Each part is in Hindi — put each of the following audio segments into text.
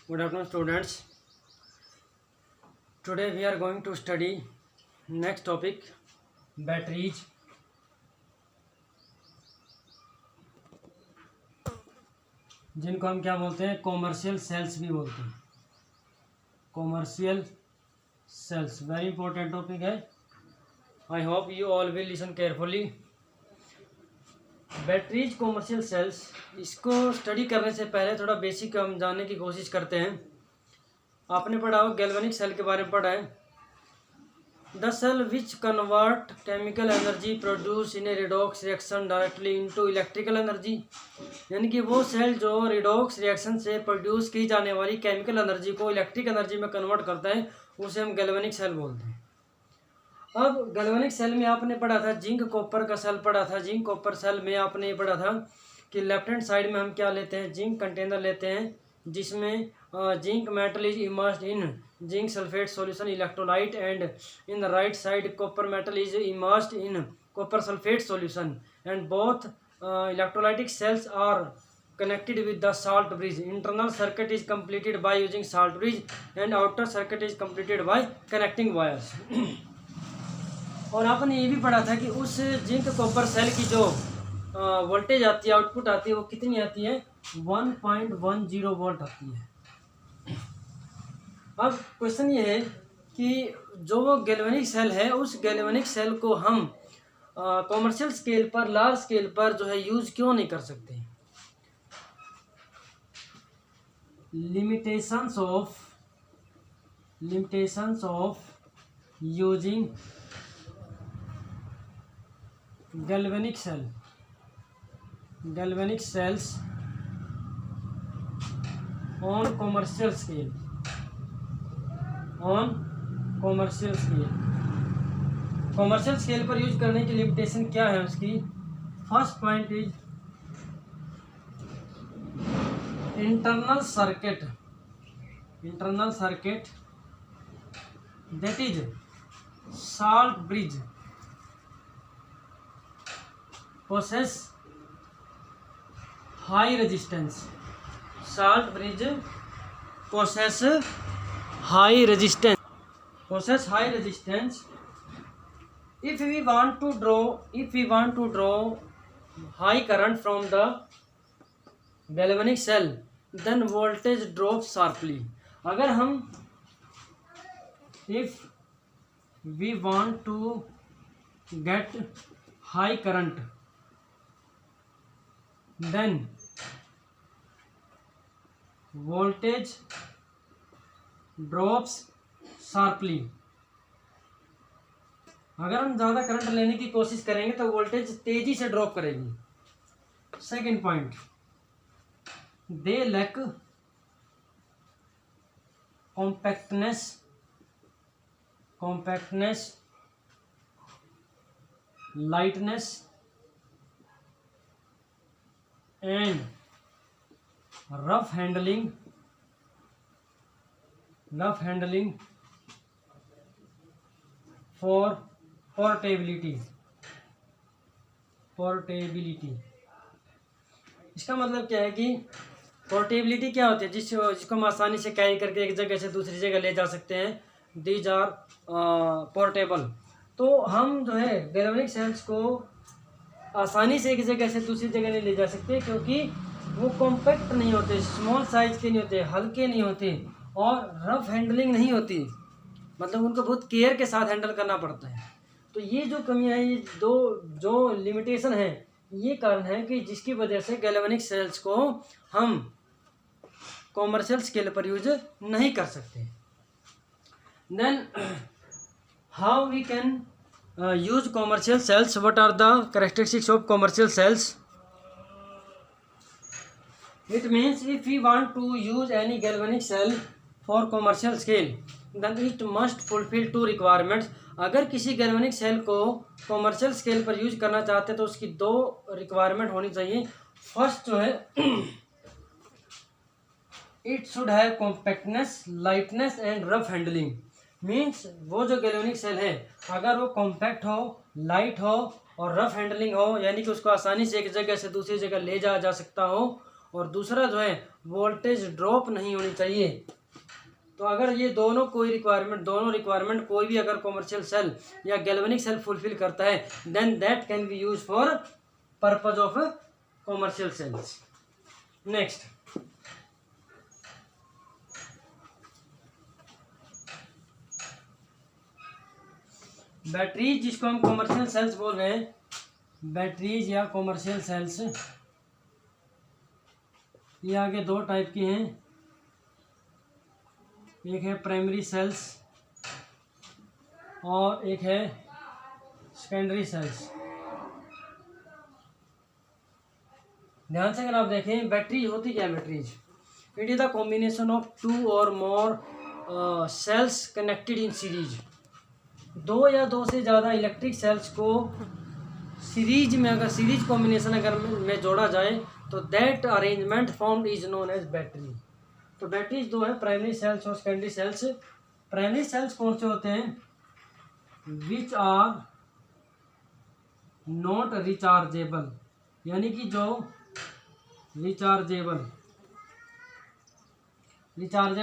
Good afternoon, students. Today we are going to study next topic, batteries. जिनको हम क्या बोलते हैं, कॉमर्शियल सेल्स भी बोलते हैं. Commercial sales very important topic है. I hope you all will listen carefully. Batteries commercial sales, इसको स्टडी करने से पहले थोड़ा बेसिक हम जानने की कोशिश करते हैं. आपने पढ़ा हो, गैल्वेनिक सेल के बारे में पढ़ा है. The cell which convert chemical energy produce in a redox reaction directly into electrical energy. यानी कि वो सेल जो रिडॉक्स रिएक्शन से प्रोड्यूस की जाने वाली केमिकल एनर्जी को इलेक्ट्रिक एनर्जी में कन्वर्ट करता है, उसे हम गैल्वेनिक सेल बोलते हैं. अब गैल्वेनिक सेल में आपने पढ़ा था, जिंक कॉपर का सेल पढ़ा था. जिंक कॉपर सेल में आपने ये पढ़ा था कि लेफ्ट हैंड साइड में हम क्या लेते हैं, जिंक कंटेनर लेते हैं जिसमें zinc metal is immersed in zinc sulphate solution electrolyte, and in the right side copper metal is immersed in copper sulphate solution, and both electrolytic cells are connected with the salt bridge. Internal circuit is completed by using salt bridge and outer circuit is completed by connecting wires. और आपने ये भी पढ़ा था कि उस जिंक कॉपर सेल की जो वोल्टेज आती है, आउटपुट आती है, वो कितनी आती है, 1.10 वोल्ट आती है. अब क्वेश्चन ये है कि जो वो गैल्वेनिक सेल है, उस गैल्वेनिक सेल को हम कॉमर्शियल स्केल पर, लार्ज स्केल पर जो है यूज क्यों नहीं कर सकते. limitations of using galvanic cells on commercial scale. Commercial scale पर यूज करने की लिमिटेशन क्या है उसकी. First point is internal circuit that is salt bridge possess high resistance. Salt bridge possess high resistance. If we want to draw high current from the galvanic cell, then voltage drops sharply. अगर हम if we want to get high current, then voltage drops sharply. अगर हम ज़्यादा करंट लेने की कोशिश करेंगे तो वोल्टेज तेजी से ड्रॉप करेगी. Second point, they lack compactness, lightness and rough handling for portability. इसका मतलब क्या है कि पोर्टेबिलिटी क्या होती है, जिसको हम आसानी से कैरी करके एक जगह से दूसरी जगह ले जा सकते हैं. These are portable. तो हम जो है गैल्वेनिक सेल्स को आसानी से एक जगह से दूसरी जगह नहीं ले जा सकते, क्योंकि वो कॉम्पैक्ट नहीं होते, स्मॉल साइज के नहीं होते, हल्के नहीं होते और रफ हैंडलिंग नहीं होती. मतलब उनको बहुत केयर के साथ हैंडल करना पड़ता है. तो ये जो कमियाँ हैं, ये दो जो लिमिटेशन है, ये कारण है कि जिसकी वजह से गैल्वेनिक सेल्स को हम कॉमर्शियल स्केल पर यूज नहीं कर सकते. Then how we can use commercial cells. What are the characteristics of commercial cells. It means if we want to use any galvanic cell for commercial scale, then it must fulfil two requirements. अगर किसी गैल्वेनिक सेल को कॉमर्शियल स्केल पर यूज करना चाहते हैं तो उसकी दो रिक्वायरमेंट होनी चाहिए. फर्स्ट जो है, it should have compactness, lightness and rough handling. Means वो जो गैल्वेनिक सेल है, अगर वो कॉम्पैक्ट हो, लाइट हो और रफ हैंडलिंग हो, यानी कि उसको आसानी से एक जगह से दूसरी जगह ले जाया जा सकता हो, और दूसरा जो है वोल्टेज ड्रॉप नहीं होनी चाहिए। तो अगर ये दोनों रिक्वायरमेंट कोई भी अगर कॉमर्शियल सेल या गैल्वेनिक सेल फुलफिल करता है, then that can be use for purpose of commercial cells. Next, batteries, जिसको हम कॉमर्शियल सेल्स बोल रहे हैं, बैटरीज या कॉमर्शियल सेल्स, ये आगे दो टाइप की हैं। एक है प्राइमरी सेल्स और एक है सेकेंडरी सेल्स। ध्यान से अगर आप देखें, बैटरी होती क्या है? Batteries, it is the combination of two और more cells connected in series. दो या दो से ज़्यादा इलेक्ट्रिक सेल्स को सीरीज में, अगर सीरीज कॉम्बिनेशन अगर में जोड़ा जाए तो that arrangement formed is known as battery. तो बैटरीज दो है, प्राइमरी सेल्स और सेकेंडरी सेल्स। प्राइमरी सेल्स कौन से होते हैं? विच आर नॉट रिचार्जेबल, यानी कि जो रिचार्जेबल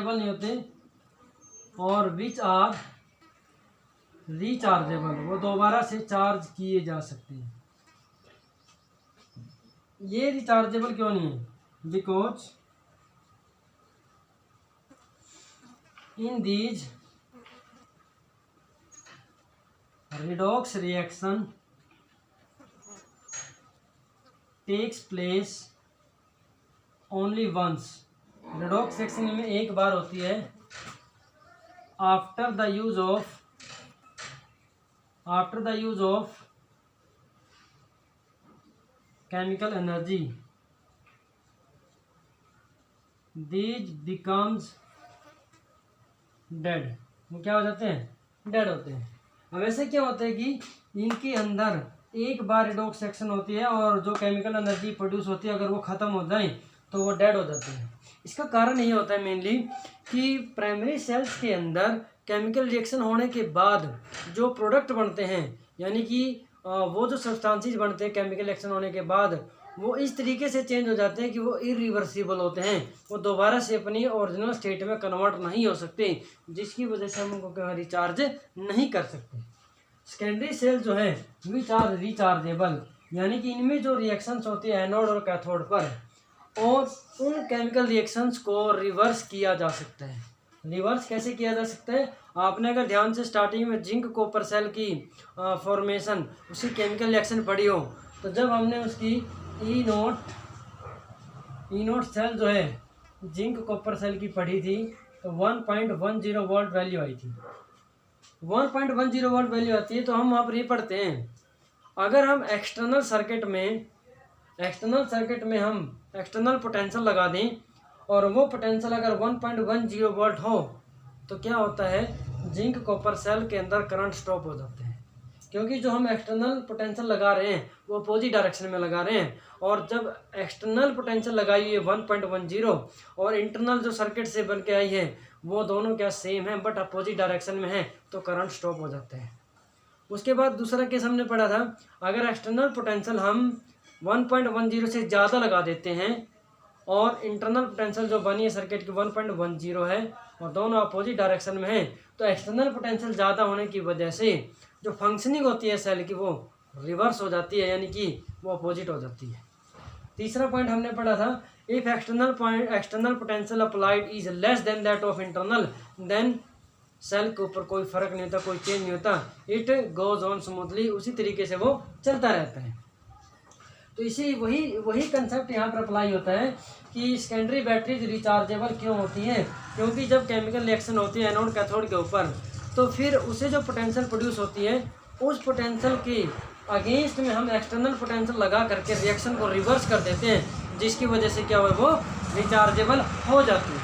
नहीं होते, और विच आर रिचार्जेबल, वो दोबारा से चार्ज किए जा सकते हैं। ये रिचार्जेबल क्यों नहीं है? Because in these redox reaction takes place only once। redox reaction में एक बार होती है after the use of chemical energy, these becomes dead. वो क्या हो जाते हैं? डेड होते हैं। अब ऐसे क्या होता है कि इनके अंदर एक बार रिडॉक्स सेक्शन होती है और जो केमिकल एनर्जी प्रोड्यूस होती है, अगर वो ख़त्म हो जाए तो वो डेड हो जाते हैं। इसका कारण ये होता है मेनली कि प्राइमरी सेल्स के अंदर केमिकल रिएक्शन होने के बाद जो प्रोडक्ट बनते हैं, यानी कि वो जो सब्सटेंसेस बनते हैं केमिकल रिएक्शन होने के बाद, वो इस तरीके से चेंज हो जाते हैं कि वो इरिवर्सिबल होते हैं। वो दोबारा से अपनी ओरिजिनल स्टेट में कन्वर्ट नहीं हो सकते, जिसकी वजह से हम उनको रिचार्ज नहीं कर सकते। सेकेंडरी सेल जो है विच आर रिचार्जेबल, यानी कि इनमें जो रिएक्शंस होती है एनोड और कैथोड पर, और उन केमिकल रिएक्शंस को रिवर्स किया जा सकता है। रिवर्स कैसे किया जा सकता है? आपने अगर ध्यान से स्टार्टिंग में जिंक कॉपर सेल की फॉर्मेशन, उसकी केमिकल रिएक्शन पढ़ी हो, तो जब हमने उसकी ई नोट सेल जो है जिंक कॉपर सेल की पढ़ी थी, तो 1.10 वोल्ट वैल्यू आई थी। 1.10 वोल्ट वैल्यू आती है, तो हम वहाँ पर ये पढ़ते हैं, अगर हम एक्सटर्नल सर्किट में हम एक्सटर्नल पोटेंशियल लगा दें और वो पोटेंशियल अगर 1.10 वोल्ट हो, तो क्या होता है? जिंक कॉपर सेल के अंदर करंट स्टॉप हो जाते हैं, क्योंकि जो हम एक्सटर्नल पोटेंशियल लगा रहे हैं वो अपोजिट डायरेक्शन में लगा रहे हैं। और जब एक्सटर्नल पोटेंशियल लगाई हुई है 1.10 और इंटरनल जो सर्किट से बन के आई है वो दोनों क्या सेम है बट अपोजिट डायरेक्शन में है, तो करंट स्टॉप हो जाते हैं। उसके बाद दूसरा केस हमने पढ़ा था, अगर एक्सटर्नल पोटेंशियल हम 1.10 से ज़्यादा लगा देते हैं और इंटरनल पोटेंशियल जो बनी है सर्किट की 1.10 है और दोनों अपोजिट डायरेक्शन में है, तो एक्सटर्नल पोटेंशियल ज़्यादा होने की वजह से जो फंक्शनिंग होती है सेल की वो रिवर्स हो जाती है, यानी कि वो अपोजिट हो जाती है। तीसरा पॉइंट हमने पढ़ा था, if external potential applied is less than that of internal, then cell के ऊपर कोई फर्क नहीं होता, कोई चेंज नहीं होता, इट गोज ऑन स्मूथली, उसी तरीके से वो चलता रहता है। तो इसी वही कंसेप्ट यहाँ पर अप्लाई होता है कि सेकेंडरी बैटरीज रिचार्जेबल क्यों होती हैं, क्योंकि जब केमिकल रिएक्शन होती है एनोड कैथोड के ऊपर, तो फिर उसे जो पोटेंशियल प्रोड्यूस होती है उस पोटेंशियल के अगेंस्ट में हम एक्सटर्नल पोटेंशियल लगा करके रिएक्शन को रिवर्स कर देते हैं, जिसकी वजह से क्या हुआ, वो रिचार्जेबल हो जाती है।